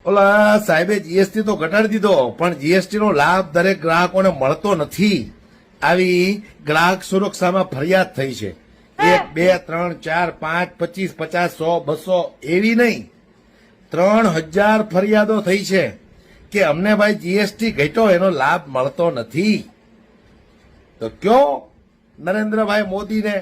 ઓલા સાહેબે જીએસટી તો ઘટાડી દીધો, પણ જીએસટી નો લાભ દરેક ગ્રાહકોને મળતો નથી. આવી ગ્રાહક સુરક્ષામાં ફરિયાદ થઈ છે. 1, 2, 3, 4, 5, 25, 50, 100, 200 એવી નહીં, 3000 ફરિયાદો થઈ છે કે અમને ભાઈ જીએસટી ઘટ્યો એનો લાભ મળતો નથી. તો કયો નરેન્દ્રભાઈ મોદીને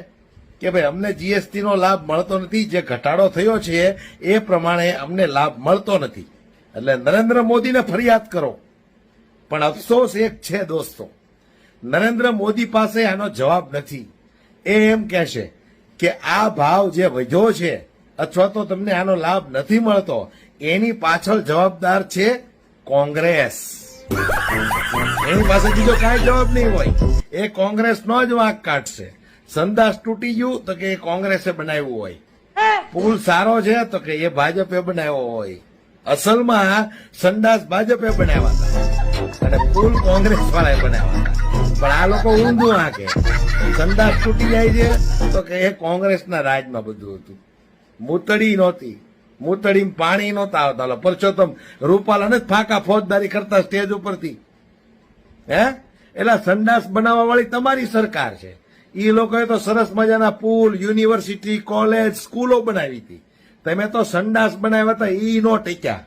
કે ભાઈ અમને જીએસટી નો લાભ મળતો નથી, જે ઘટાડો થયો છે એ પ્રમાણે અમને લાભ મળતો નથી. એટલે નરેન્દ્ર મોદીને ફરિયાદ કરો. પણ અફસોસ એક છે દોસ્તો, નરેન્દ્ર મોદી પાસે આનો જવાબ નથી. એ એમ કહેશે કે આ ભાવ જે વધ્યો છે અથવા તો તમને આનો લાભ નથી મળતો એની પાછળ જવાબદાર છે કોંગ્રેસ. એની પાસે બીજો કાંઈ જવાબ નહીં હોય. એ કોંગ્રેસનો જ વાંક કાઢશે. સંદાસ તૂટી ગયું તો કે એ કોંગ્રેસે બનાવ્યું હોય, પુલ સારો છે તો કે એ ભાજપે બનાવ્યો હોય. અસલમાં સંદાસ ભાજપે બનાવ્યા હતા અને પુલ કોંગ્રેસ વાળાએ બનાવ્યા હતા. પણ આ લોકો ઊંધું આંકે. સંદાસ તૂટી જાય છે તો કે એ કોંગ્રેસના રાજમાં બધું હતું. મૂતળી નહોતી, મૂતળીમાં પાણી નહોતા આવતા. પરસોત્તમ રૂપાલાને જ ફાંકા ફોજદારી કરતા સ્ટેજ ઉપરથી. એટલે સંદાસ બનાવવા વાળી તમારી સરકાર છે. એ લોકોએ તો સરસ મજાના પુલ, યુનિવર્સિટી, કોલેજ, સ્કૂલો બનાવી હતી. તમે તો સંડાસ બનાવ્યા હતા, ઈ નો ટેક્યા.